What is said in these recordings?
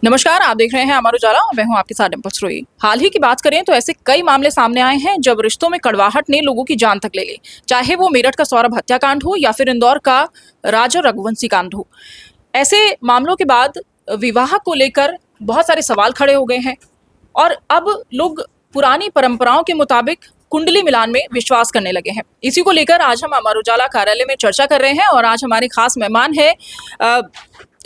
नमस्कार, आप देख रहे हैं अमर उजाला और मैं हूं आपके साथ डिंपल सोई। हाल ही की बात करें तो ऐसे कई मामले सामने आए हैं जब रिश्तों में कड़वाहट ने लोगों की जान तक ले ली। चाहे वो मेरठ का सौरभ हत्याकांड हो या फिर इंदौर का राजा रघुवंशी कांड हो। ऐसे मामलों के बाद विवाह को लेकर बहुत सारे सवाल खड़े हो गए हैं और अब लोग पुरानी परंपराओं के मुताबिक कुंडली मिलान में विश्वास करने लगे हैं। इसी को लेकर आज हम अमर उजाला कार्यालय में चर्चा कर रहे हैं और आज हमारे खास मेहमान है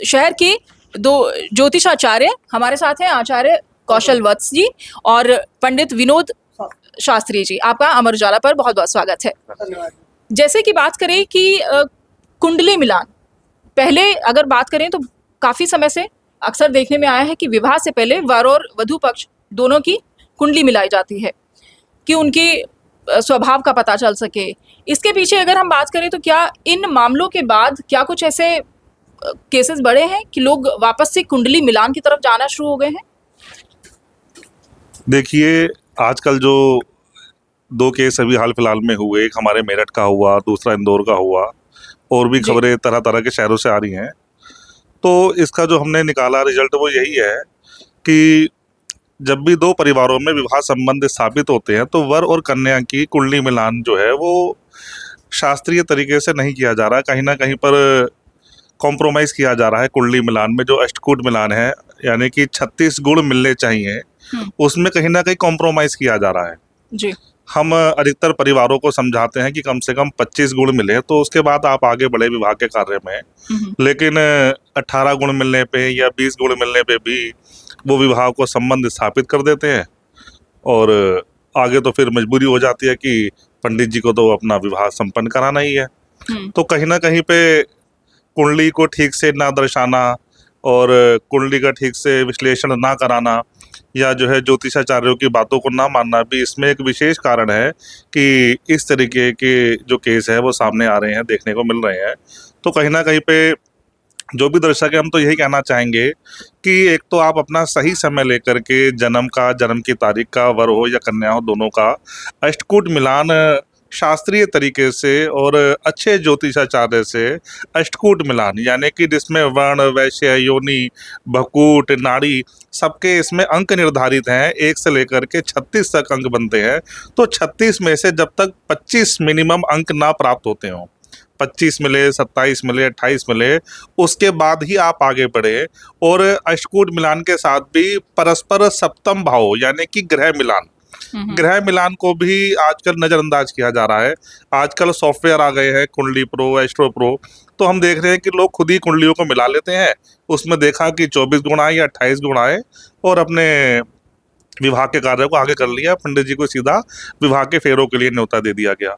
शहर के दो ज्योतिषाचार्य हमारे साथ हैं, आचार्य कौशल वत्स जी और पंडित विनोद शास्त्री जी। आपका अमर उजाला पर बहुत बहुत स्वागत है। धन्यवाद। जैसे कि बात करें कि कुंडली मिलान, पहले अगर बात करें तो काफी समय से अक्सर देखने में आया है कि विवाह से पहले वर और वधू पक्ष दोनों की कुंडली मिलाई जाती है कि उनके स्वभाव का पता चल सके। इसके पीछे अगर हम बात करें तो क्या इन मामलों के बाद क्या कुछ ऐसे केसेस बड़े हैं कि लोग वापस से कुंडली मिलान की तरफ जाना शुरू हो गए हैं? देखिए, आजकल जो दो केस अभी हाल फिलहाल में हुए, एक हमारे मेरठ का हुआ, दूसरा इंदौर का हुआ, और भी खबरें तरह तरह के शहरों से आ रही हैं। तो इसका जो हमने निकाला रिजल्ट वो यही है कि जब भी दो परिवारों में विवाह संबंध स्थापित होते हैं तो वर और कन्या की कुंडली मिलान जो है वो शास्त्रीय तरीके से नहीं किया जा रहा है। कहीं ना कहीं पर कॉम्प्रोमाइज किया जा रहा है। कुंडली मिलान में जो अष्टकूट मिलान है, यानी कि 36 गुण मिलने चाहिए, उसमें कहीं ना कहीं कॉम्प्रोमाइज किया जा रहा है। जी। हम अधिकतर परिवारों को समझाते हैं कि कम से कम 25 गुण मिले तो उसके बाद आप आगे बढ़े विवाह के कार्य में। लेकिन 18 गुण मिलने पे या 20 गुण मिलने पे भी वो विवाह को संबंध स्थापित कर देते हैं और आगे तो फिर मजबूरी हो जाती है कि पंडित जी को तो अपना विवाह संपन्न कराना ही है। तो कहीं ना कहीं पे कुंडली को ठीक से ना दर्शाना और कुंडली का ठीक से विश्लेषण ना कराना या जो है ज्योतिषाचार्यों की बातों को ना मानना भी इसमें एक विशेष कारण है कि इस तरीके के जो केस है वो सामने आ रहे हैं, देखने को मिल रहे हैं। तो कहीं ना कहीं पे जो भी दर्शक है, हम तो यही कहना चाहेंगे कि एक तो आप अपना सही समय लेकर के जन्म की तारीख का, वर हो या कन्या हो, दोनों का अष्टकूट मिलान शास्त्रीय तरीके से और अच्छे ज्योतिषाचार्य से अष्टकूट मिलान, यानी कि जिसमें वर्ण, वैश्य, योनि, भकूट, नाड़ी सबके इसमें अंक निर्धारित हैं। 1 से लेकर के 36 तक अंक बनते हैं। तो 36 में से जब तक 25 मिनिमम अंक ना प्राप्त होते हों, 25 मिले, 27 मिले, 28 मिले, उसके बाद ही आप आगे बढ़े। और अष्टकूट मिलान के साथ भी परस्पर सप्तम भाव यानी कि ग्रह मिलान को भी आजकल नजरअंदाज किया जा रहा है। आजकल सॉफ्टवेयर आ गए हैं, कुंडली प्रो, एस्ट्रो प्रो। तो हम देख रहे हैं कि लोग खुद ही कुंडलियों को मिला लेते हैं। उसमें देखा कि 24 गुण आए या 28 गुण आए और अपने विवाह के कार्य को आगे कर लिया। पंडित जी को सीधा विवाह के फेरों के लिए न्योता दे दिया गया।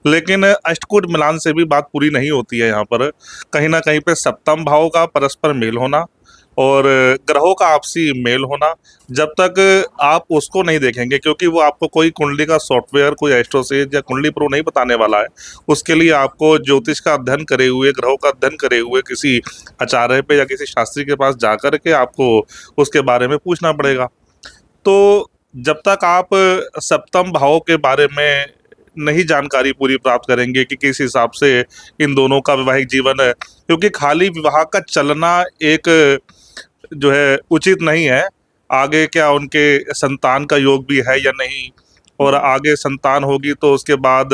लेकिन अष्टकूट मिलान से भी बात पूरी नहीं होती है। यहाँ पर कहीं ना कहीं पे सप्तम भाव का परस्पर मेल होना और ग्रहों का आपसी मेल होना, जब तक आप उसको नहीं देखेंगे, क्योंकि वो आपको कोई कुंडली का सॉफ्टवेयर, कोई एस्ट्रोसेज या कुंडली प्रो नहीं बताने वाला है। उसके लिए आपको ज्योतिष का अध्ययन करे हुए, ग्रहों का अध्ययन करे हुए किसी आचार्य पे या किसी शास्त्री के पास जाकर के आपको उसके बारे में पूछना पड़ेगा। तो जब तक आप सप्तम भावों के बारे में नहीं जानकारी पूरी प्राप्त करेंगे कि किस हिसाब से इन दोनों का वैवाहिक जीवन है, क्योंकि खाली विवाह का चलना एक जो है उचित नहीं है। आगे क्या उनके संतान का योग भी है या नहीं, और आगे संतान होगी तो उसके बाद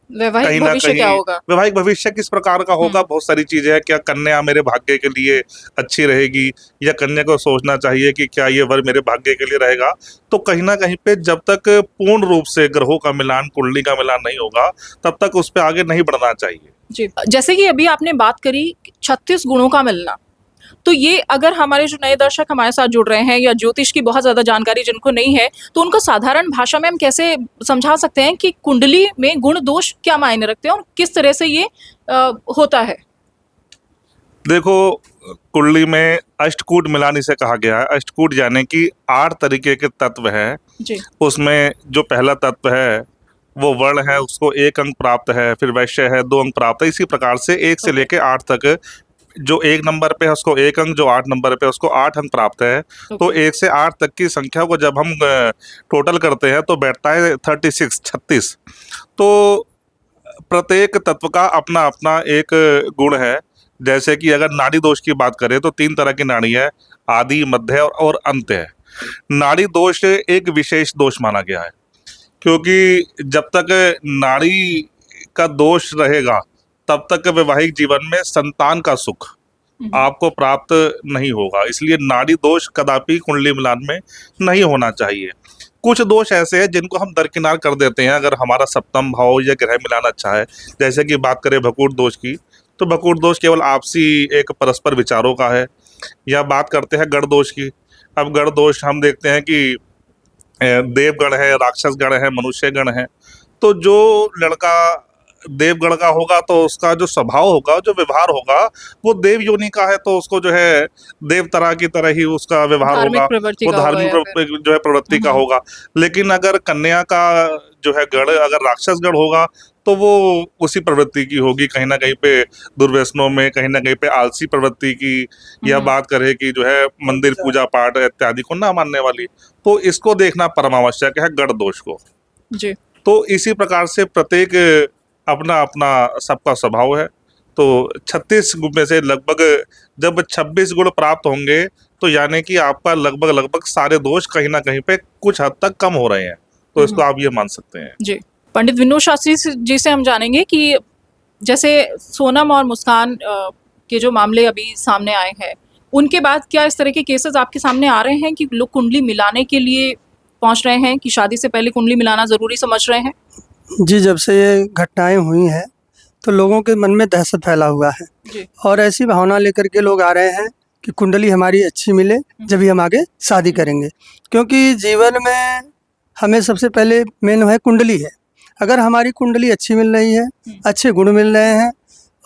कहीं वैवाहिक ना भविष्य क्या कहीं होगा? वैवाहिक भविष्य किस प्रकार का होगा, बहुत सारी चीजें हैं। क्या कन्या मेरे भाग्य के लिए अच्छी रहेगी, या कन्या को सोचना चाहिए कि क्या ये वर मेरे भाग्य के लिए रहेगा। तो कहीं ना कहीं पे जब तक पूर्ण रूप से ग्रहों का मिलान, कुंडली का मिलान नहीं होगा, तब तक उस पर आगे नहीं बढ़ना चाहिए। जी, जैसे कि अभी आपने बात करी 36 गुणों का मिलना, तो ये अगर हमारे जो नए दर्शक हमारे साथ जुड़ रहे हैं या ज्योतिष की बहुत ज्यादा जानकारी जिनको नहीं है, तो उनको साधारण भाषा में हम कैसे समझा सकते हैं कि कुंडली में गुण दोष क्या मायने रखते हैं और किस तरह से ये होता है? देखो, कुंडली में अष्टकूट मिलान इसे कहा गया है। अष्टकूट यानी कि 8 तरीके के तत्व हैं। जी। उसमें जो पहला तत्व है वो वर्ण है, उसको 1 अंक प्राप्त है। फिर वैश्य है, 2 अंक प्राप्त है। इसी प्रकार से 1 से लेके 8 तक, जो 1 नंबर पे है उसको 1 अंक, जो 8 नंबर पे है उसको 8 अंक प्राप्त है। तो 1 से 8 तक की संख्या को जब हम टोटल करते हैं तो बैठता है 36। तो प्रत्येक तत्व का अपना अपना एक गुण है। जैसे कि अगर नाड़ी दोष की बात करें तो 3 तरह की नाड़ी है, आदि, मध्य और अंत है। नाड़ी दोष एक विशेष दोष माना गया है, क्योंकि जब तक नाड़ी का दोष रहेगा तब तक वैवाहिक जीवन में संतान का सुख आपको प्राप्त नहीं होगा। इसलिए नाड़ी दोष कदापि कुंडली मिलान में नहीं होना चाहिए। कुछ दोष ऐसे हैं जिनको हम दरकिनार कर देते हैं अगर हमारा सप्तम भाव या ग्रह मिलान अच्छा है। जैसे कि बात करें भकूट दोष की, तो भकूट दोष केवल आपसी एक परस्पर विचारों का है। या बात करते हैं गण दोष की। अब गण दोष हम देखते हैं कि देवगण है, राक्षस गण है, मनुष्य गण है। तो जो लड़का देवगण का होगा तो उसका जो स्वभाव होगा, जो व्यवहार होगा, वो देव योनि का है, तो उसको जो है देव तरह की तरह ही उसका व्यवहार होगा, वो धार्मिक जो है प्रवृत्ति का होगा। लेकिन अगर कन्या का जो है गण अगर राक्षस गण होगा तो वो उसी प्रवृत्ति की होगी, कहीं ना कहीं पे दुर्व्यसनों में, कहीं ना कहीं पे आलसी प्रवृत्ति की, या बात करें कि जो है मंदिर पूजा पाठ इत्यादि को ना मानने वाली। तो इसको देखना परमावश्यक है गण दोष को जी। तो इसी प्रकार से प्रत्येक अपना अपना सबका स्वभाव है। तो 36 गुण में से लगभग जब 26 गुण प्राप्त होंगे तो यानी कि आपका लगभग सारे दोष कहीं ना कहीं पे कुछ हद तक कम हो रहे हैं। तो इसको आप ये मान सकते हैं जी। पंडित विनोद शास्त्री जी से हम जानेंगे कि जैसे सोनम और मुस्कान के जो मामले अभी सामने आए हैं, उनके बाद क्या इस तरह के केसेस आपके सामने आ रहे हैं कि लोग कुंडली मिलाने के लिए पहुंच रहे हैं, कि शादी से पहले कुंडली मिलाना जरूरी समझ रहे हैं? जी, जब से ये घटनाएं हुई हैं तो लोगों के मन में दहशत फैला हुआ है जी। और ऐसी भावना लेकर के लोग आ रहे हैं कि कुंडली हमारी अच्छी मिले जब हम आगे शादी करेंगे। क्योंकि जीवन में हमें सबसे पहले मेन है कुंडली है। अगर हमारी कुंडली अच्छी मिल रही है, अच्छे गुण मिल रहे हैं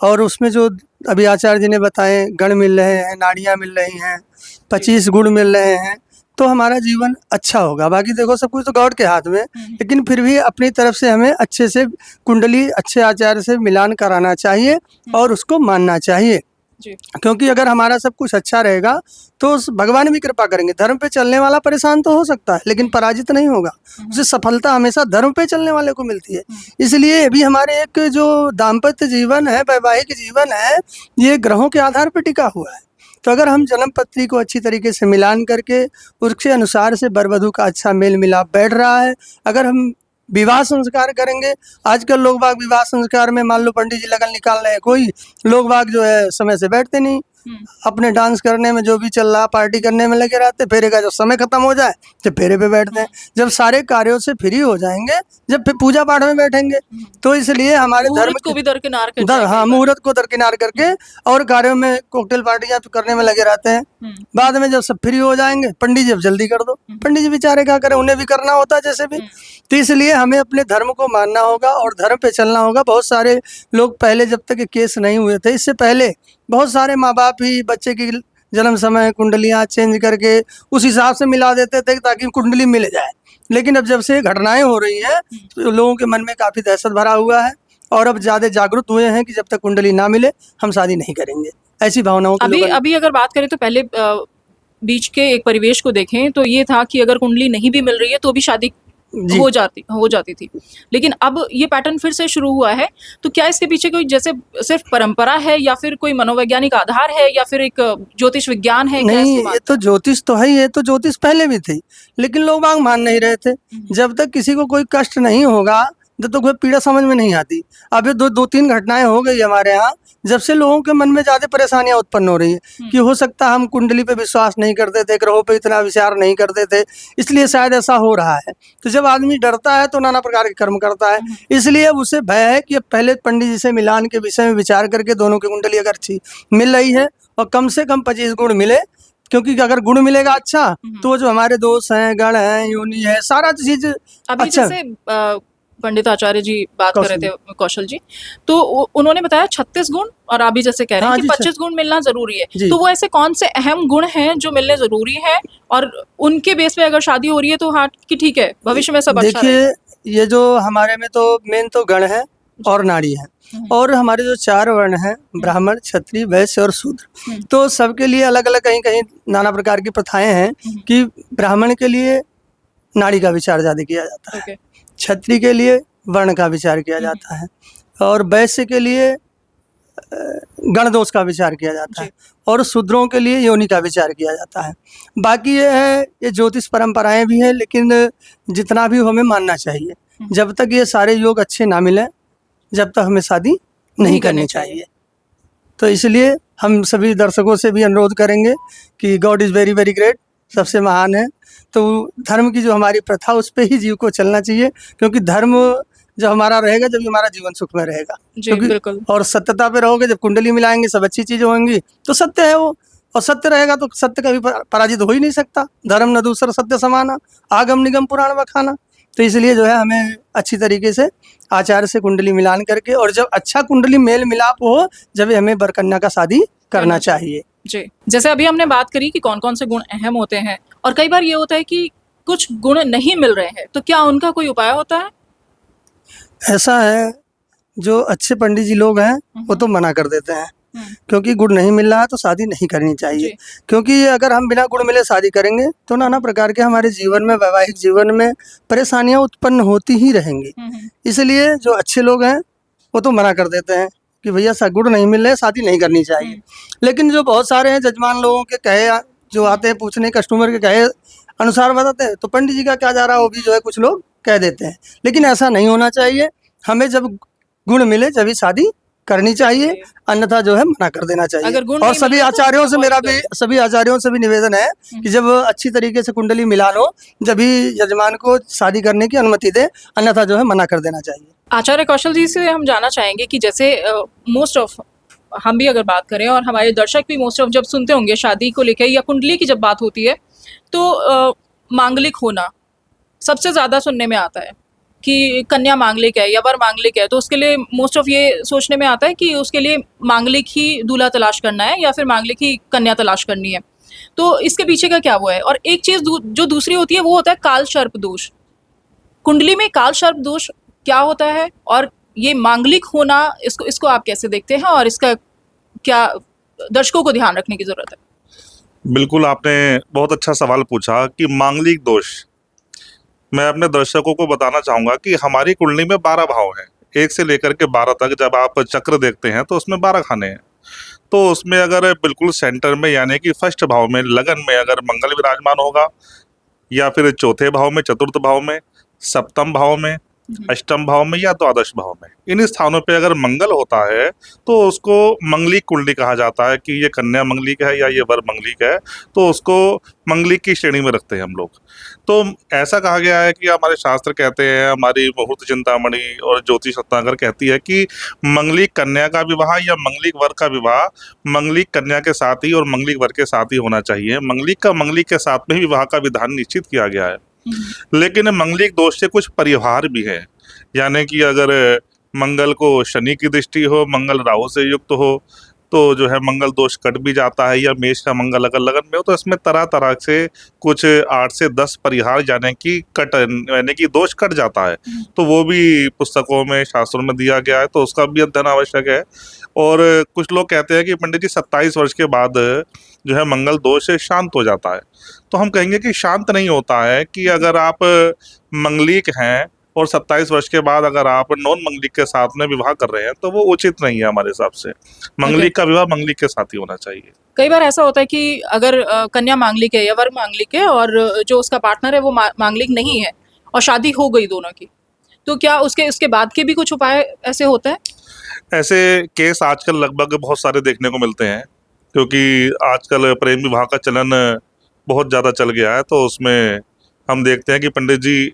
और उसमें जो अभी आचार्य जी ने बताए गण मिल रहे हैं, नाड़ियाँ मिल रही हैं, 25 गुण मिल रहे हैं, तो हमारा जीवन अच्छा होगा। बाकी देखो सब कुछ तो गॉड के हाथ में, लेकिन फिर भी अपनी तरफ से हमें अच्छे से कुंडली अच्छे आचार्य से मिलान कराना चाहिए और उसको मानना चाहिए जी। क्योंकि अगर हमारा सब कुछ अच्छा रहेगा तो भगवान भी कृपा करेंगे। धर्म पे चलने वाला परेशान तो हो सकता है लेकिन पराजित नहीं होगा। उसे सफलता हमेशा धर्म पे चलने वाले को मिलती है। इसलिए अभी हमारे एक जो दाम्पत्य जीवन है, वैवाहिक जीवन है, ये ग्रहों के आधार पर टिका हुआ है। तो अगर हम जन्म पत्री को अच्छी तरीके से मिलान करके उसके अनुसार से वर वधू का अच्छा मेल मिलाप बैठ रहा है, अगर हम विवाह संस्कार करेंगे, आजकल लोग बाग विवाह संस्कार में मान लो पंडित जी लगन निकाल रहे हैं, कोई लोग बाग जो है समय से बैठते नहीं, अपने डांस करने में जो भी चल रहा पार्टी करने में लगे रहते, फेरे का जब समय खत्म हो जाए तो फेरे पे बैठते हैं। जब सारे कार्यों से फ्री हो जाएंगे, जब फिर पूजा पाठ में बैठेंगे, तो इसलिए हमारे धर्म को भी दरकिनार मुहूर्त को दरकिनार करके और कार्यों में कॉकटेल पार्टियां करने में लगे रहते हैं। बाद में जब सब फ्री हो जाएंगे, पंडित जी अब जल्दी कर दो, पंडित जी बेचारे क्या करें, उन्हें भी करना होता है जैसे भी। तो इसलिए हमें अपने धर्म को मानना होगा और धर्म पे चलना होगा। बहुत सारे लोग पहले जब तक केस नहीं हुए थे, इससे पहले बहुत सारे माँ बाप ही बच्चे की जन्म समय कुंडलियाँ चेंज करके उस हिसाब से मिला देते थे ताकि कुंडली मिल जाए। लेकिन अब जब से घटनाएं हो रही हैं तो लोगों के मन में काफ़ी दहशत भरा हुआ है और अब ज़्यादा जागरूक हुए हैं कि जब तक कुंडली ना मिले हम शादी नहीं करेंगे। ऐसी भावनाओं अभी अगर बात करें तो पहले बीच के एक परिवेश को देखें तो ये था कि अगर कुंडली नहीं भी मिल रही है तो भी शादी हो जाती थी। लेकिन अब ये पैटर्न फिर से शुरू हुआ है। तो क्या इसके पीछे कोई जैसे सिर्फ परंपरा है या फिर कोई मनोवैज्ञानिक आधार है या फिर एक ज्योतिष विज्ञान है? नहीं, ये तो ज्योतिष तो है, ये तो ज्योतिष पहले भी थी लेकिन लोग बाग मान नहीं रहे थे। जब तक किसी को कोई कष्ट नहीं होगा जब तक कोई पीड़ा समझ में नहीं आती। अभी दो तीन घटनाएं हो गई हमारे यहाँ, जब से लोगों के मन में ज़्यादा परेशानियां उत्पन्न हो रही है कि हो सकता है हम कुंडली पे विश्वास नहीं करते थे, ग्रहों पे इतना विचार नहीं करते थे, इसलिए शायद ऐसा हो रहा है। तो जब आदमी डरता है तो नाना प्रकार के कर्म करता है। इसलिए अब उसे भय है कि अब पहले पंडित जी से मिलान के विषय में विचार करके दोनों की कुंडली अगर अच्छी मिल रही है और कम से कम 25 गुण मिले, क्योंकि अगर गुण मिलेगा अच्छा तो जो हमारे दोष हैं, गण हैं, योनि है, सारा चीज अच्छा। पंडित आचार्य जी बात कर रहे थे, कौशल जी, तो उन्होंने बताया 36 गुण और आप भी जैसे कह रहे हैं कि 25 गुण मिलना जरूरी है। तो वो ऐसे कौन से अहम गुण हैं जो मिलने जरूरी है और उनके बेस पे अगर शादी हो रही है तो हाँ कि ठीक है भविष्य में सब अच्छा देखिए, ये जो हमारे में तो मेन तो गण है और नाड़ी है और हमारे जो 4 वर्ण हैं, ब्राह्मण, क्षत्रिय, वैश्य और शूद्र, तो सबके लिए अलग अलग कहीं कहीं नाना प्रकार की प्रथाएं हैं कि ब्राह्मण के लिए नाड़ी का विचार ज्यादा किया जाता है, क्षत्रिय के लिए वर्ण का विचार किया जाता है और वैश्य के लिए गण दोष का विचार किया जाता है और शूद्रों के लिए योनि का विचार किया जाता है। बाकी ये है, ये ज्योतिष परंपराएं भी हैं, लेकिन जितना भी हमें मानना चाहिए, जब तक ये सारे योग अच्छे ना मिले जब तक हमें शादी नहीं करनी चाहिए। तो इसलिए हम सभी दर्शकों से भी अनुरोध करेंगे कि God is very very great, सबसे महान है। तो धर्म की जो हमारी प्रथा उस पर ही जीव को चलना चाहिए, क्योंकि धर्म जब हमारा रहेगा जब हमारा जीवन सुख में रहेगा। जी बिल्कुल। और सत्यता पे रहोगे, जब कुंडली मिलाएंगे सब अच्छी चीजें होंगी तो सत्य है वो, और सत्य रहेगा तो सत्य कभी पराजित हो ही नहीं सकता। धर्म न दूसरा सत्य समाना, आगम निगम पुराण बखाना। तो इसलिए जो है हमें अच्छी तरीके से आचार से कुंडली मिलान करके, और जब अच्छा कुंडली मेल मिलाप हो जब हमें वर कन्या का शादी करना चाहिए। जी, जैसे अभी हमने बात करी कि कौन कौन से गुण अहम होते हैं, और कई बार ये होता है कि कुछ गुण नहीं मिल रहे हैं, तो क्या उनका कोई उपाय होता है? ऐसा है, जो अच्छे पंडित जी लोग हैं वो तो मना कर देते हैं, क्योंकि गुण नहीं मिल रहा है तो शादी नहीं करनी चाहिए। क्योंकि अगर हम बिना गुण मिले शादी करेंगे तो नाना प्रकार के हमारे जीवन में, वैवाहिक जीवन में परेशानियां उत्पन्न होती ही रहेंगी। इसलिए जो अच्छे लोग हैं वो तो मना कर देते हैं कि भैया गुण नहीं मिल रहे, शादी नहीं करनी चाहिए। लेकिन जो बहुत सारे हैं जजमान लोगों के कहे, जो आते हैं पूछने, कस्टमर के कहे अनुसार बताते हैं, तो पंडित जी का क्या जा रहा है वो भी जो है कुछ लोग कह देते हैं। लेकिन ऐसा नहीं होना चाहिए, हमें जब गुण मिले तभी शादी करनी चाहिए, अन्यथा जो है मना कर देना चाहिए। और सभी आचार्यों से मेरा भी, सभी आचार्यों से भी निवेदन है कि जब अच्छी तरीके से कुंडली मिलान हो जब भी यजमान को शादी करने की अनुमति दे, अन्यथा जो है मना कर देना चाहिए। आचार्य कौशल जी से हम जानना चाहेंगे कि जैसे मोस्ट ऑफ, हम भी अगर बात करें और हमारे दर्शक भी मोस्ट ऑफ जब सुनते होंगे शादी को लेकर या कुंडली की जब बात होती है तो मांगलिक होना सबसे ज़्यादा सुनने में आता है कि कन्या मांगलिक है या वर मांगलिक है, तो उसके लिए मोस्ट ऑफ ये सोचने में आता है कि उसके लिए मांगलिक ही दूल्हा तलाश करना है या फिर मांगलिक ही कन्या तलाश करनी है। तो इसके पीछे का क्या वो है? और एक चीज़ जो दूसरी होती है वो होता है काल सर्प दोष। कुंडली में काल सर्प दोष क्या होता है, और ये मांगलिक होना, इसको आप कैसे देखते हैं, और इसका क्या दर्शकों को ध्यान रखने की जरूरत है? बिल्कुल, आपने बहुत अच्छा सवाल पूछा कि मांगलिक दोष। मैं अपने दर्शकों को बताना चाहूंगा कि हमारी कुंडली में 12 भाव हैं, 1 से लेकर के 12 तक। जब आप चक्र देखते हैं तो उसमें 12 खाने हैं। तो उसमें अगर बिल्कुल सेंटर में यानी कि फर्स्ट भाव में, लगन में अगर मंगल विराजमान होगा, या फिर चौथे भाव में, चतुर्थ भाव में, सप्तम भाव में, अष्टम भाव में या द्वादश भाव में, इन स्थानों पे अगर मंगल होता है तो उसको मंगलिक कुंडली कहा जाता है कि ये कन्या मंगलिक है या ये वर मंगलिक है, तो उसको मंगलिक की श्रेणी में रखते हैं हम लोग। तो ऐसा कहा गया है कि हमारे शास्त्र कहते हैं, हमारी मुहूर्त चिंतामणि और ज्योतिष रत्नाकर कहती है कि मंगलिक कन्या का विवाह या मंगलिक वर का विवाह मंगलिक कन्या के साथ ही और मंगलिक वर के साथ ही होना चाहिए। मंगलिक का मंगलिक के साथ में ही विवाह का विधान निश्चित किया गया है। लेकिन मंगलिक दोष से कुछ परिहार भी है, यानी कि अगर मंगल को शनि की दृष्टि हो, मंगल राहु से युक्त हो, तो जो है मंगल दोष कट भी जाता है, या मेष का मंगल अगर लगन में हो, तो इसमें तरह तरह से कुछ 8 से 10 परिहार यानी कि दोष कट जाता है। तो वो भी पुस्तकों में, शास्त्रों में दिया गया है, तो उसका भी अध्ययन आवश्यक है। और कुछ लोग कहते हैं कि पंडित जी 27 वर्ष के बाद जो है मंगल दोष शांत हो जाता है। तो हम कहेंगे कि शांत नहीं होता है, कि अगर आप मंगलिक हैं और 27 वर्ष के बाद अगर आप नॉन मंगलिक के साथ में विवाह कर रहे हैं तो वो उचित नहीं है हमारे हिसाब से। मंगलिक का विवाह मंगलिक के साथ ही होना चाहिए। कई बार ऐसा होता है कि अगर कन्या मांगलिक है या वर मांगलिक है और जो उसका पार्टनर है वो मांगलिक नहीं है और शादी हो गई दोनों की, तो क्या उसके बाद के भी कुछ उपाय ऐसे होते हैं? ऐसे केस आजकल लगभग बहुत सारे देखने को मिलते हैं, क्योंकि आजकल प्रेम विवाह का चलन बहुत ज़्यादा चल गया है। तो उसमें हम देखते हैं कि पंडित जी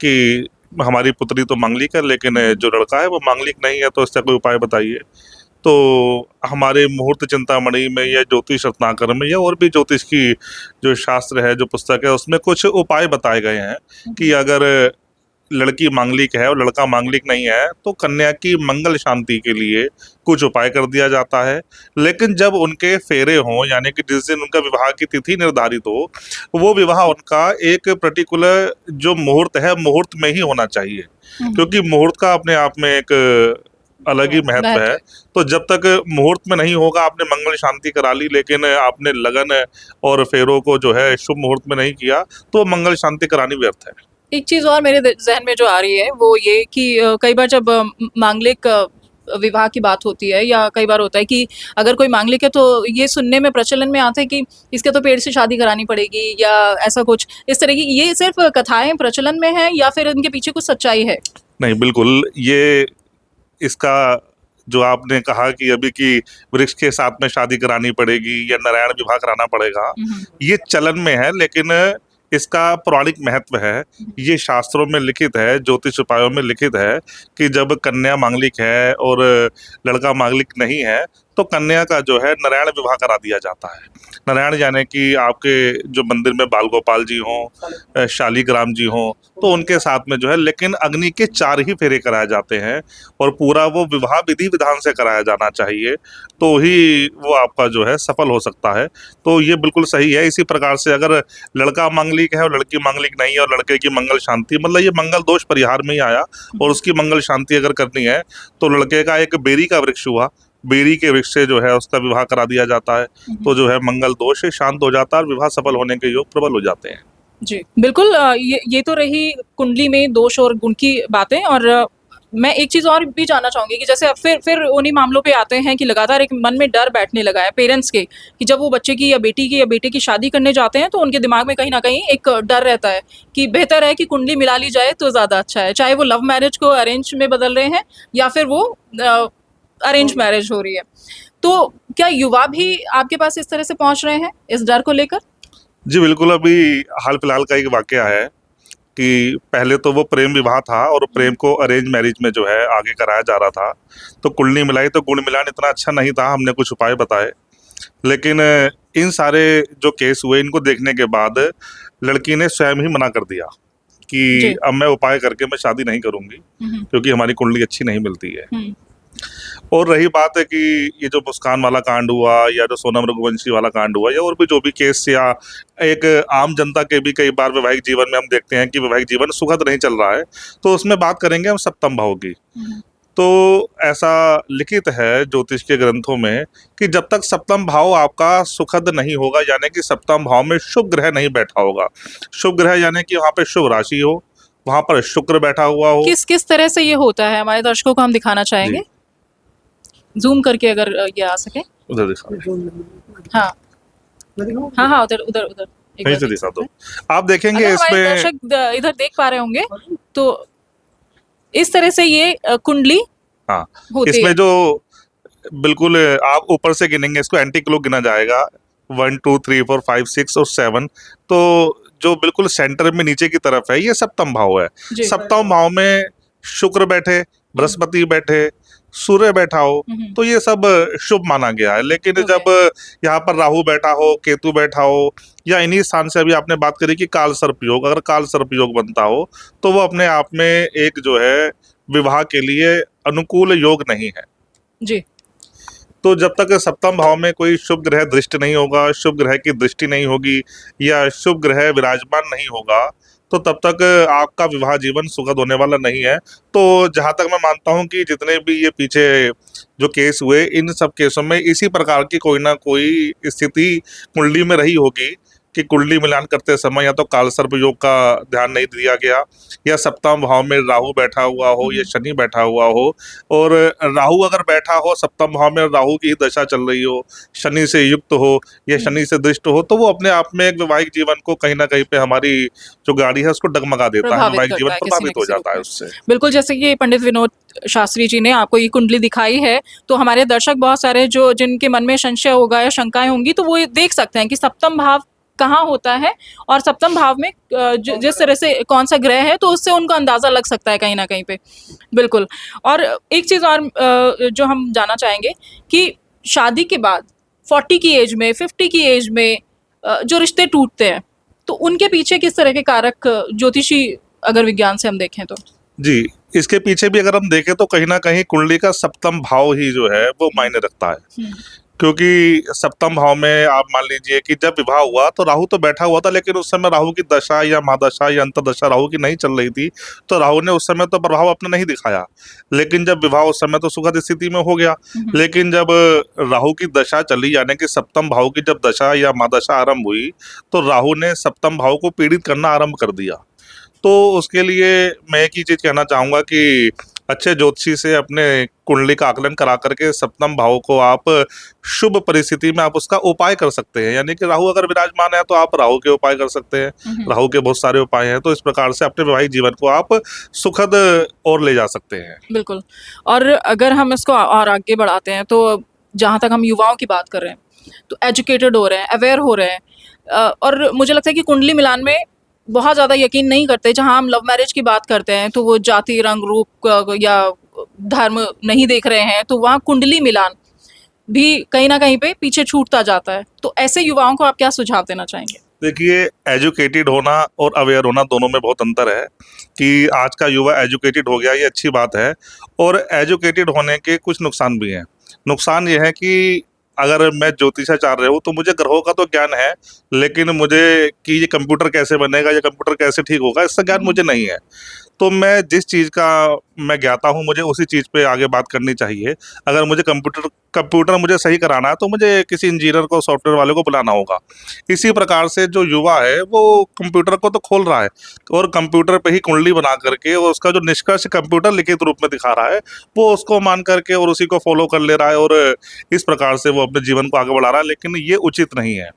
की हमारी पुत्री तो मांगलिक है, लेकिन जो लड़का है वो मांगलिक नहीं है, तो इसका कोई उपाय बताइए। तो हमारे मुहूर्त चिंतामणि में या ज्योतिष रत्नाकर में या और भी ज्योतिष की जो शास्त्र है, जो पुस्तक है, उसमें कुछ उपाय बताए गए हैं कि अगर लड़की मांगलिक है और लड़का मांगलिक नहीं है तो कन्या की मंगल शांति के लिए कुछ उपाय कर दिया जाता है। लेकिन जब उनके फेरे हों, यानी कि जिस दिन उनका विवाह की तिथि निर्धारित हो, वो विवाह उनका एक पर्टिकुलर जो मुहूर्त है, मुहूर्त में ही होना चाहिए, क्योंकि मुहूर्त का अपने आप में एक अलग ही महत्व है। तो जब तक मुहूर्त में नहीं होगा, आपने मंगल शांति करा ली लेकिन आपने लगन और फेरों को जो है शुभ मुहूर्त में नहीं किया, तो मंगल शांति करानी व्यर्थ है। एक चीज़ और मेरे जहन में जो आ रही है वो ये कि कई बार जब मांगलिक विवाह की बात होती है, या कई बार होता है कि अगर कोई मांगलिक है तो ये सुनने में प्रचलन में आता है कि इसके तो पेड़ से शादी करानी पड़ेगी या ऐसा कुछ इस तरह की। ये सिर्फ कथाएं प्रचलन में है या फिर इनके पीछे कुछ सच्चाई है? नहीं, बिल्कुल ये इसका जो आपने कहा कि अभी की वृक्ष के साथ में शादी करानी पड़ेगी या नारायण विवाह कराना पड़ेगा, ये चलन में है, लेकिन इसका पौराणिक महत्व है। ये शास्त्रों में लिखित है, ज्योतिष उपायों में लिखित है कि जब कन्या मांगलिक है और लड़का मांगलिक नहीं है तो कन्या का जो है नारायण विवाह करा दिया जाता है। नारायण यानी कि आपके जो मंदिर में बाल गोपाल जी हों, शालीग्राम जी हों, तो उनके साथ में जो है, लेकिन अग्नि के 4 ही फेरे कराए जाते हैं और पूरा वो विवाह विधि विधान से कराया जाना चाहिए, तो ही वो आपका जो है सफल हो सकता है। तो ये बिल्कुल सही है। इसी प्रकार से अगर लड़का मांगलिक है और लड़की मांगलिक नहीं है और लड़के की मंगल शांति, मतलब ये मंगल दोष परिहार में ही आया, और उसकी मंगल शांति अगर करनी है तो लड़के का एक बेरी का वृक्ष हुआ, बेरी के वृक्ष से जो है उसका विवाह करा दिया जाता है, तो जो है मंगल दोष शांत हो जाता है और विवाह सफल होने के योग प्रबल हो जाते हैं। जी बिल्कुल। ये तो रही कुंडली में दोष और गुण की बातें, और मैं एक चीज और भी जानना चाहूंगी कि जैसे फिर उन्हीं मामलों पे आते हैं कि लगातार एक मन में डर बैठने लगा है पेरेंट्स के कि जब वो बच्चे की या बेटे की शादी करने जाते हैं तो उनके दिमाग में कहीं ना कहीं एक डर रहता है कि बेहतर है कि कुंडली मिला ली जाए तो ज्यादा अच्छा है, चाहे वो लव मैरिज को अरेंज में बदल रहे हैं या फिर वो अरेंज मैरिज हो रही है। तो क्या युवा भी आपके पास इस तरह से पहुंच रहे हैं इस डर को लेकर? जी बिल्कुल। अभी हाल फिलहाल का एक वाकया है कि पहले तो वो प्रेम विवाह था और प्रेम को अरेंज मैरिज में जो है आगे कराया जा रहा था, तो कुंडली मिलाई तो गुण मिलान इतना अच्छा नहीं था, हमने कुछ उपाय बताए, लेकिन इन सारे जो केस हुए इनको देखने के बाद लड़की ने स्वयं ही मना कर दिया कि अब मैं उपाय करके मैं शादी नहीं करूंगी क्योंकि हमारी कुंडली अच्छी नहीं मिलती है। और रही बात है कि ये जो मुस्कान वाला कांड हुआ या जो सोनम रघुवंशी वाला कांड हुआ या और भी जो भी केस, या एक आम जनता के भी कई बार वैवाहिक जीवन में हम देखते हैं कि वैवाहिक जीवन सुखद नहीं चल रहा है, तो उसमें बात करेंगे हम सप्तम भाव की। तो ऐसा लिखित है ज्योतिष के ग्रंथों में कि जब तक सप्तम भाव आपका सुखद नहीं होगा, यानी कि सप्तम भाव में शुभ ग्रह नहीं बैठा होगा, शुभ ग्रह यानी कि वहां पे शुभ राशि हो, वहां पर शुक्र बैठा हुआ हो। किस तरह से ये होता है हमारे दर्शकों को हम दिखाना चाहेंगे, जूम करके अगर ये आ सके। उधर दिखा, हाँ हाँ उधर उधर उधर कहीं से दिखा दो। आप देखेंगे इसमें दर्शक इधर देख पा रहे होंगे, तो इस तरह से ये कुंडली हाँ होती इसमें है। जो बिल्कुल आप ऊपर से गिनेंगे इसको एंटी क्लॉक गिना जाएगा 1 2 3 4 5 6 और 7, तो जो बिल्कुल सेंटर में नीचे की तरफ है ये सप्तम भाव है। सप्तम भाव में शुक्र बैठे, बृहस्पति बैठे, सूर्य बैठा हो, तो ये सब शुभ माना गया है। लेकिन जब यहाँ पर राहु बैठा हो, केतु बैठा हो, या इन्हीं स्थान से अभी आपने बात करी कि काल सर्प योग, अगर काल सर्प योग बनता हो तो वो अपने आप में एक जो है विवाह के लिए अनुकूल योग नहीं है जी। तो जब तक सप्तम भाव में कोई शुभ ग्रह दृष्टि नहीं होगा, शुभ ग्रह की दृष्टि नहीं होगी या शुभ ग्रह विराजमान नहीं होगा, तो तब तक आपका विवाह जीवन सुखद होने वाला नहीं है। तो जहां तक मैं मानता हूं कि जितने भी ये पीछे जो केस हुए, इन सब केसों में इसी प्रकार की कोई ना कोई स्थिति कुंडली में रही होगी कि कुंडली मिलान करते समय या तो काल सर्प योग का ध्यान नहीं दिया गया, या सप्तम भाव में राहु बैठा हुआ हो या शनि बैठा हुआ हो, और राहु अगर बैठा हो सप्तम भाव में, राहु की दशा चल रही हो, शनि से युक्त हो या शनि से दृष्ट हो, तो वो अपने आप में एक वैवाहिक जीवन को कहीं ना कहीं पे हमारी जो गाड़ी है उसको डगमगा देता है, वैवाहिक जीवन प्रभावित हो जाता है उससे। बिल्कुल, जैसे कि पंडित विनोद शास्त्री जी ने आपको ये कुंडली दिखाई है, तो हमारे दर्शक बहुत सारे जो जिनके मन में संशय होगा या शंकाएं होंगी, तो वो ये देख सकते हैं कि सप्तम भाव कहाँ होता है और सप्तम भाव में जिस तरह से कौन सा ग्रह है, तो उससे उनको अंदाजा लग सकता है कहीं ना कहीं पे। बिल्कुल। और एक चीज और जो हम जानना चाहेंगे कि शादी के बाद 40 की एज में, 50 की एज में जो रिश्ते टूटते हैं, तो उनके पीछे किस तरह के कारक ज्योतिषी अगर विज्ञान से हम देखें तो? जी, इसके पीछे भी अगर हम देखें तो कहीं ना कहीं कुंडली का सप्तम भाव ही जो है वो मायने रखता है, क्योंकि सप्तम भाव में आप मान लीजिए कि जब विवाह हुआ तो राहु तो बैठा हुआ था, लेकिन उस समय राहु की दशा या महादशा या अंतर्दशा राहु की नहीं चल रही थी, तो राहु ने उस समय तो प्रभाव अपना नहीं दिखाया। लेकिन जब विवाह उस समय तो सुखद स्थिति में हो गया, लेकिन जब राहु की दशा चली, यानी कि सप्तम भाव की जब दशा या महादशा आरंभ हुई, तो राहु ने सप्तम भाव को पीड़ित करना आरंभ कर दिया। तो उसके लिए मैं एक ही चीज कहना चाहूंगा कि अच्छे ज्योतिषी से अपने कुंडली का आकलन करा करके सप्तम भाव को आप शुभ परिस्थिति में आप उसका उपाय कर सकते हैं। यानी कि राहु अगर विराजमान है तो आप राहु के उपाय कर सकते हैं। राहु के बहुत सारे उपाय हैं, तो इस प्रकार से अपने वैवाहिक जीवन को आप सुखद और ले जा सकते हैं। बिल्कुल। और अगर हम इसको और आगे बढ़ाते हैं तो जहाँ तक हम युवाओं की बात कर रहे हैं तो एजुकेटेड हो रहे हैं, अवेयर हो रहे हैं, और मुझे लगता है कि कुंडली मिलान में बहुत ज़्यादा यकीन नहीं करते। जहाँ हम लव मैरिज की बात करते हैं तो वो जाति, रंग, रूप या धर्म नहीं देख रहे हैं, तो वहाँ कुंडली मिलान भी कहीं ना कहीं पे पीछे छूटता जाता है। तो ऐसे युवाओं को आप क्या सुझाव देना चाहेंगे? देखिए, एजुकेटेड होना और अवेयर होना दोनों में बहुत अंतर है। कि आज का युवा एजुकेटेड हो गया, ये अच्छी बात है, और एजुकेटेड होने के कुछ नुकसान भी हैं। नुकसान ये है कि अगर मैं ज्योतिषाचार्य हूँ तो मुझे ग्रहों का तो ज्ञान है, लेकिन मुझे कि ये कंप्यूटर कैसे बनेगा या कंप्यूटर कैसे ठीक होगा, इसका ज्ञान मुझे नहीं है। तो मैं जिस चीज़ का मैं ज्ञाता हूँ, मुझे उसी चीज़ पे आगे बात करनी चाहिए। अगर मुझे कंप्यूटर मुझे सही कराना है तो मुझे किसी इंजीनियर को, सॉफ्टवेयर वाले को बुलाना होगा। इसी प्रकार से जो युवा है वो कंप्यूटर को तो खोल रहा है और कंप्यूटर पे ही कुंडली बना करके और उसका जो निष्कर्ष कंप्यूटर लिखित रूप में दिखा रहा है वो उसको मान करके और उसी को फॉलो कर ले रहा है, और इस प्रकार से वो अपने जीवन को आगे बढ़ा रहा है। लेकिन ये उचित नहीं है।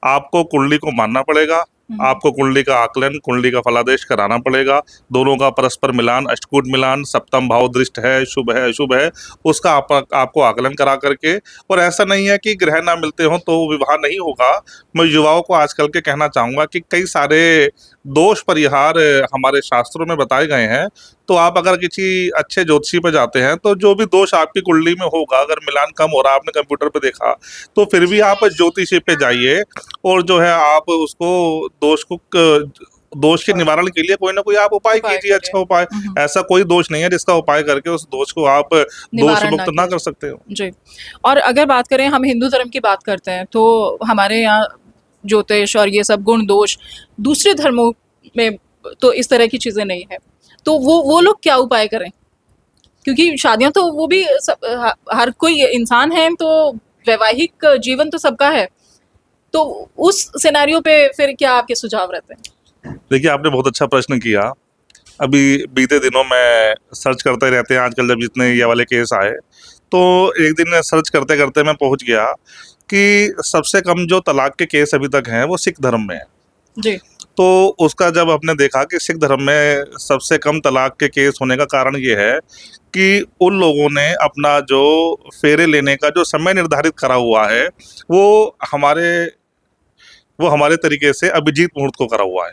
आपको कुंडली को मानना पड़ेगा, आपको कुंडली का आकलन, कुंडली का फलादेश कराना पड़ेगा। दोनों का परस्पर मिलान, अष्टकूट मिलान, सप्तम भाव दृष्ट है, शुभ है, अशुभ है, उसका आपको आकलन करा करके। और ऐसा नहीं है कि ग्रह ना मिलते हों तो विवाह नहीं होगा। मैं युवाओं को आजकल के कहना चाहूँगा कि कई सारे दोष परिहार हमारे शास्त्रों में बताए गए हैं। तो आप अगर किसी अच्छे ज्योतिषी पे जाते हैं तो जो भी दोष आपकी कुंडली में होगा, अगर मिलान कम हो रहा है, आपने कंप्यूटर पे देखा, तो फिर भी आप ज्योतिषी पे जाइए और जो है आप उसको दोष के निवारण के लिए कोई ना कोई आप उपाय कीजिए, अच्छा उपाय। ऐसा कोई दोष नहीं है जिसका उपाय करके उस दोष को आप दोष मुक्त ना कर सकते हो। जी। और अगर बात करें, हम हिंदू धर्म की बात करते हैं तो हमारे यहाँ ज्योतिष और ये सब गुण दोष, दूसरे धर्मों में तो इस तरह की चीजें नहीं है। तो वो लोग क्या उपाय करें? क्योंकि शादियां तो वो भी हर कोई इंसान है, तो वैवाहिक जीवन तो सबका है। तो उस सिनेरियो पे फिर क्या आपके सुझाव रहते हैं? देखिए, आपने बहुत अच्छा प्रश्न किया। अभी बीते दिनों में सर्च करते रहते हैं, आजकल जब जितने ये वाले केस आए, तो एक दिन सर्च करते करते मैं पहुंच गया कि सबसे कम जो तलाक के केस अभी तक हैं वो सिख धर्म में है। जी। तो उसका जब हमने देखा कि सिख धर्म में सबसे कम तलाक के केस होने का कारण ये है कि उन लोगों ने अपना जो फेरे लेने का जो समय निर्धारित करा हुआ है वो हमारे तरीके से अभिजीत मुहूर्त को करा हुआ है।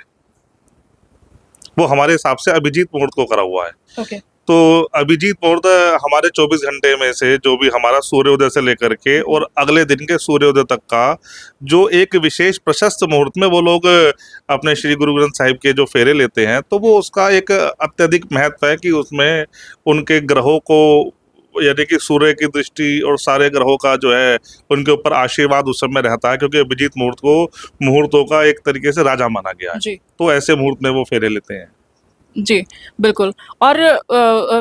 वो हमारे हिसाब से अभिजीत मुहूर्त को करा हुआ है। ओके। तो अभिजीत मुहूर्त हमारे 24 घंटे में से जो भी हमारा सूर्योदय से लेकर के और अगले दिन के सूर्योदय तक का जो एक विशेष प्रशस्त मुहूर्त में वो लोग अपने श्री गुरु ग्रंथ साहिब के जो फेरे लेते हैं, तो वो उसका एक अत्यधिक महत्व है कि उसमें उनके ग्रहों को, यानी कि सूर्य की दृष्टि और सारे ग्रहों का जो है उनके ऊपर आशीर्वाद उस समय रहता है, क्योंकि अभिजीत मुहूर्त को मुहूर्तों का एक तरीके से राजा माना गया है। जी। तो ऐसे मुहूर्त में वो फेरे लेते हैं। जी, बिल्कुल। और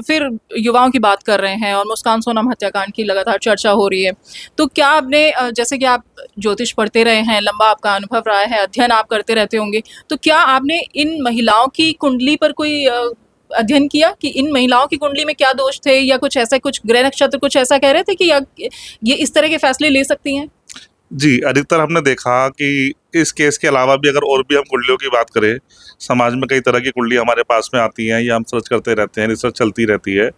फिर युवाओं की बात कर रहे हैं और मुस्कान सोनम हत्याकांड की लगातार चर्चा हो रही है। तो क्या आपने, जैसे कि आप ज्योतिष पढ़ते रहे हैं, लंबा आपका अनुभव रहा है, अध्ययन आप करते रहते होंगे, तो क्या आपने इन महिलाओं की कुंडली पर कोई अध्ययन किया कि इन महिलाओं की कुंडली में क्या दोष थे, या कुछ ऐसा, कुछ ग्रह नक्षत्र कुछ ऐसा कह रहे थे कि ये इस तरह के फैसले ले सकती हैं? जी, अधिकतर हमने देखा कि इस केस के अलावा भी अगर और भी हम कुंडलियों की बात करें, समाज में कई तरह की कुंडली हमारे पास में आती हैं या हम सर्च करते रहते हैं, रिसर्च चलती रहती है।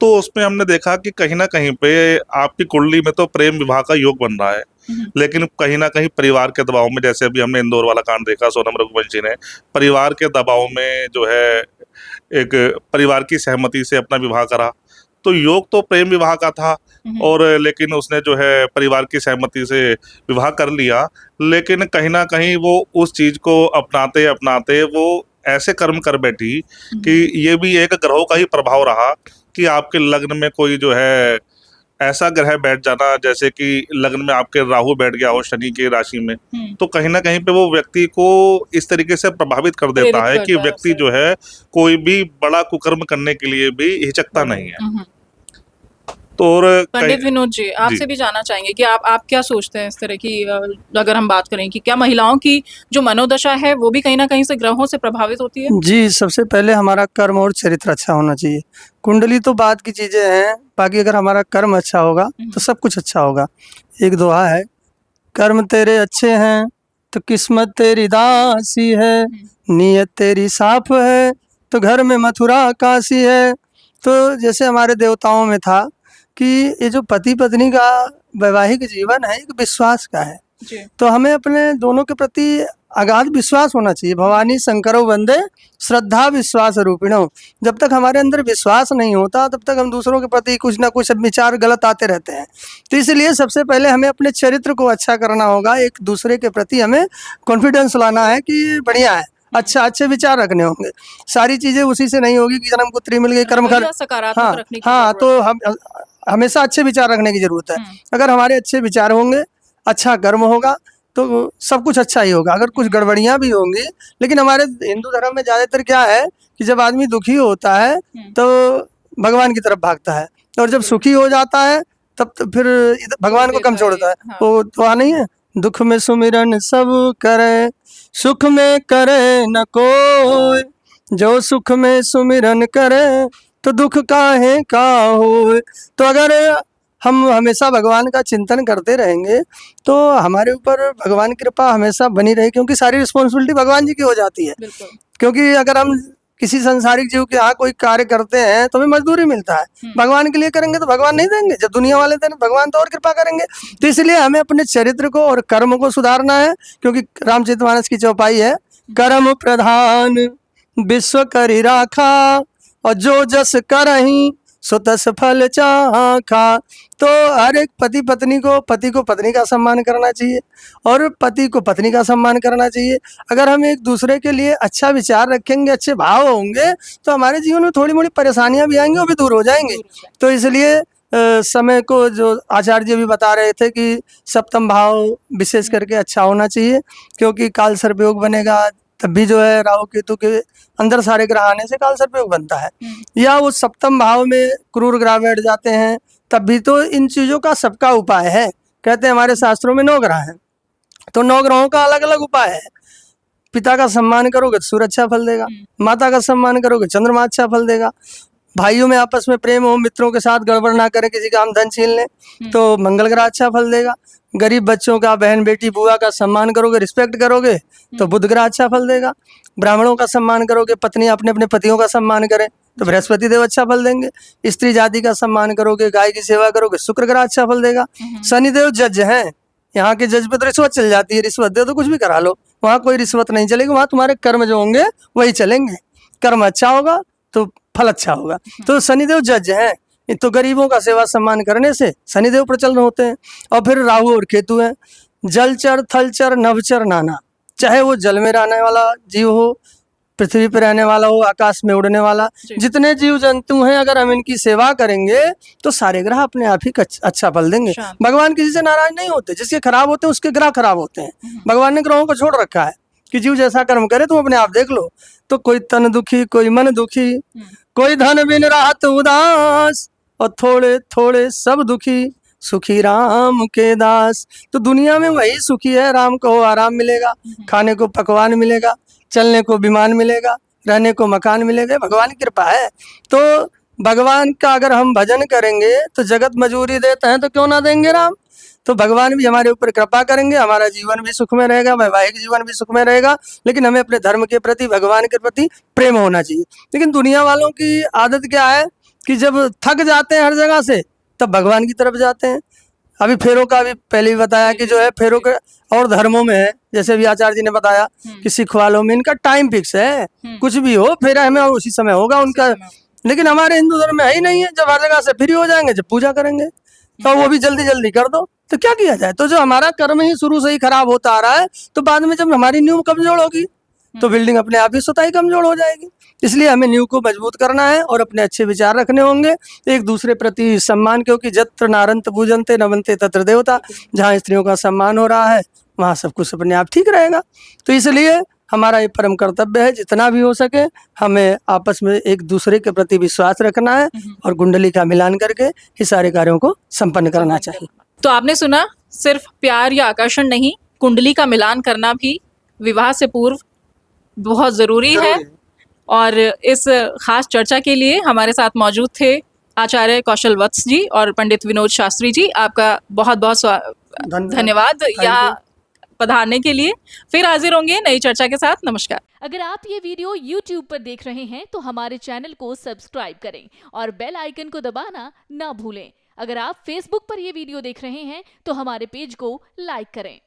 तो उसमें हमने देखा कि कहीं न कहीं पे आपकी कुंडली में तो प्रेम विवाह का योग बन रहा है, लेकिन कहीं न कहीं परिवार के दबाव में, जैसे अभी हमने इंदौर वाला कांड देखा, सोनम रघुवंशी ने परिवार के दबाव में जो है एक परिवार की सहमति से अपना विवाह करा। तो योग तो प्रेम विवाह का था, और लेकिन उसने जो है परिवार की सहमति से विवाह कर लिया, लेकिन कहीं ना कहीं वो उस चीज को अपनाते अपनाते वो ऐसे कर्म कर बैठी कि ये भी एक ग्रहों का ही प्रभाव रहा कि आपके लग्न में कोई जो है ऐसा ग्रह बैठ जाना, जैसे कि लग्न में आपके राहु बैठ गया हो शनि की राशि में, तो कहीं ना कहीं पे वो व्यक्ति को इस तरीके से प्रभावित कर देता है कि व्यक्ति जो है कोई भी बड़ा कुकर्म करने के लिए भी हिचकता नहीं है। तो और पंडित कई विनोद जी, आपसे भी जानना चाहेंगे कि आप क्या सोचते हैं इस तरह की अगर हम बात करें कि क्या महिलाओं की जो मनोदशा है वो भी कहीं ना कहीं से ग्रहों से प्रभावित होती है? जी, सबसे पहले हमारा कर्म और चरित्र अच्छा होना चाहिए। कुंडली तो बाद की चीज़ें हैं, बाकी अगर हमारा कर्म अच्छा होगा तो सब कुछ अच्छा होगा। एक दोहा है, कर्म तेरे अच्छे हैं तो किस्मत तेरी दासी है, नीयत तेरी साफ है तो घर में मथुरा काशी है। तो जैसे हमारे देवताओं में था कि ये जो पति पत्नी का वैवाहिक जीवन है एक विश्वास का है, जी। तो हमें अपने दोनों के प्रति अगाध विश्वास होना चाहिए। भवानी शंकरो वंदे श्रद्धा विश्वास रूपिणो। जब तक हमारे अंदर विश्वास नहीं होता तब तक हम दूसरों के प्रति कुछ ना कुछ विचार गलत आते रहते हैं। तो इसलिए सबसे पहले हमें अपने चरित्र को अच्छा करना होगा, एक दूसरे के प्रति हमें कॉन्फिडेंस लाना है कि ये बढ़िया है, अच्छा अच्छे विचार रखने होंगे। सारी चीज़ें उसी से नहीं होगी कि जन्म पुत्री मिल गई कर्म कर। बढ़िया सकारात्मक हाँ रखने की हाँ, जरूरत तो है। हम हमेशा अच्छे विचार रखने की जरूरत है। हम्म। अगर हमारे अच्छे विचार होंगे, अच्छा कर्म होगा तो सब कुछ अच्छा ही होगा। अगर कुछ गड़बड़ियाँ भी होंगी, लेकिन हमारे हिंदू धर्म में ज़्यादातर क्या है कि जब आदमी दुखी होता है तो भगवान की तरफ भागता है, और जब सुखी हो जाता है तब तो फिर भगवान को कम छोड़ता है। हाँ। वो तो नहीं है, दुख में सुमिरन सब करे, सुख में करे न कोई, जो सुख में सुमिरन करे तो दुख काहे का होए। तो अगर हम हमेशा भगवान का चिंतन करते रहेंगे तो हमारे ऊपर भगवान की कृपा हमेशा बनी रहे, क्योंकि सारी रिस्पॉन्सिबिलिटी भगवान जी की हो जाती है। बिल्कुल। क्योंकि अगर हम किसी संसारिक जीव के यहाँ कोई कार्य करते हैं तो हमें मजदूरी मिलता है, भगवान के लिए करेंगे तो भगवान नहीं देंगे, जब दुनिया वाले दें भगवान तो और कृपा करेंगे। तो इसलिए हमें अपने चरित्र को और कर्म को सुधारना है, क्योंकि रामचरितमानस की चौपाई है, कर्म प्रधान विश्व करी राखा, और जो जस करही सो तस फल चाखा। तो हर एक पति को पत्नी का सम्मान करना चाहिए और पति को पत्नी का सम्मान करना चाहिए। अगर हम एक दूसरे के लिए अच्छा विचार रखेंगे, अच्छे भाव होंगे, तो हमारे जीवन में थोड़ी मोड़ी परेशानियां भी आएंगी, वो भी दूर हो जाएंगी। तो इसलिए समय को जो आचार्य जी भी बता रहे थे कि सप्तम भाव विशेष करके अच्छा होना चाहिए, क्योंकि काल सर्पयोग बनेगा तब भी जो है राहु केतु के अंदर सारे ग्रह आने से काल सर्पयोग बनता है, या वो सप्तम भाव में क्रूर ग्रह बैठ जाते हैं तब भी। तो इन चीज़ों का सबका उपाय है। कहते हैं हमारे शास्त्रों में 9 ग्रह हैं, तो 9 ग्रहों का अलग अलग उपाय है। पिता का सम्मान करोगे तो सूर्य अच्छा फल देगा, माता का सम्मान करोगे चंद्रमा अच्छा फल देगा, भाइयों में आपस में प्रेम हो, मित्रों के साथ गड़बड़ ना करें, किसी का हम धन छीन लें तो मंगल ग्रह अच्छा फल देगा। गरीब बच्चों का, बहन बेटी बुआ का सम्मान करोगे, रिस्पेक्ट करोगे तो बुध ग्रह अच्छा फल देगा। ब्राह्मणों का सम्मान करोगे, पत्नी अपने अपने पतियों का सम्मान करें तो बृहस्पति देव अच्छा फल देंगे। स्त्री जाति का सम्मान करोगे, गाय की सेवा करोगे, शुक्र ग्रह अच्छा फल देगा। शनिदेव जज हैं, यहाँ के जज पे तो रिश्वत चल जाती है, रिश्वत दे तो कुछ भी करा लो, वहाँ कोई रिश्वत नहीं चलेगी, वहाँ तुम्हारे कर्म जो होंगे वही चलेंगे। कर्म अच्छा होगा तो फल अच्छा होगा। तो शनिदेव जज हैं, तो गरीबों का सेवा सम्मान करने से शनिदेव प्रचलन होते हैं। और फिर राहु और केतु हैं, जलचर थलचर नभचर नाना, चाहे वो जल में रहने वाला जीव हो, पृथ्वी पर रहने वाला हो, आकाश में उड़ने वाला, जितने जीव जंतु हैं अगर हम इनकी सेवा करेंगे तो सारे ग्रह अपने आप ही अच्छा फल देंगे। भगवान किसी से नाराज नहीं होते, जिसके खराब होते हैं उसके ग्रह खराब होते हैं। भगवान ने ग्रहों को छोड़ रखा है कि जीव जैसा कर्म करे तुम अपने आप देख लो। तो कोई तन दुखी, कोई मन दुखी, कोई धन बिन राहत उदास, और थोड़े थोड़े सब दुखी, सुखी राम के दास। तो दुनिया में वही सुखी है, राम को आराम मिलेगा, खाने को पकवान मिलेगा, चलने को विमान मिलेगा, रहने को मकान मिलेगा, भगवान की कृपा है। तो भगवान का अगर हम भजन करेंगे तो जगत मजूरी देते हैं तो क्यों ना देंगे राम। तो भगवान भी हमारे ऊपर कृपा करेंगे, हमारा जीवन भी सुख में रहेगा, वैवाहिक जीवन भी सुख में रहेगा। लेकिन हमें अपने धर्म के प्रति, भगवान के प्रति प्रेम होना चाहिए। लेकिन दुनिया वालों की आदत क्या है कि जब थक जाते हैं हर जगह से तब भगवान की तरफ जाते हैं। अभी फेरों का भी पहले ही बताया कि जो है फेरों के और धर्मों में है, जैसे भी आचार्य जी ने बताया कि सिख वालों में इनका टाइम फिक्स है, कुछ भी हो फेरा हमें और उसी समय होगा उनका। लेकिन हमारे हिंदू धर्म में है ही नहीं है, जब हर जगह से फ्री हो जाएंगे, जब पूजा करेंगे तो वो भी जल्दी जल्दी कर दो, तो क्या किया जाए। तो जो हमारा कर्म ही शुरू से ही खराब होता आ रहा है, तो बाद में जब हमारी नींव कमजोर होगी तो बिल्डिंग अपने आप ही स्वतः ही कमजोर हो जाएगी। इसलिए हमें नींव को मजबूत करना है और अपने अच्छे विचार रखने होंगे, एक दूसरे प्रति सम्मान, क्योंकि जत्र नारंत पूजनते नवंते तत्र देवता। जहाँ स्त्रियों का सम्मान हो रहा है वहाँ सब कुछ अपने आप ठीक रहेगा। तो इसलिए हमारा ये परम कर्तव्य है, जितना भी हो सके हमें आपस में एक दूसरे के प्रति विश्वास रखना है और कुंडली का मिलान करके ये सारे कार्यों को संपन्न करना चाहिए। तो आपने सुना, सिर्फ प्यार या आकर्षण नहीं, कुंडली का मिलान करना भी विवाह से पूर्व बहुत जरूरी है। और इस खास चर्चा के लिए हमारे साथ मौजूद थे आचार्य कौशल वत्स जी और पंडित विनोद शास्त्री जी। आपका बहुत बहुत धन्यवाद यहाँ पधारने के लिए। फिर हाजिर होंगे नई चर्चा के साथ। नमस्कार। अगर आप ये वीडियो YouTube पर देख रहे हैं तो हमारे चैनल को सब्सक्राइब करें और बेल आइकन को दबाना ना भूलें। अगर आप Facebook पर ये वीडियो देख रहे हैं तो हमारे पेज को लाइक करें।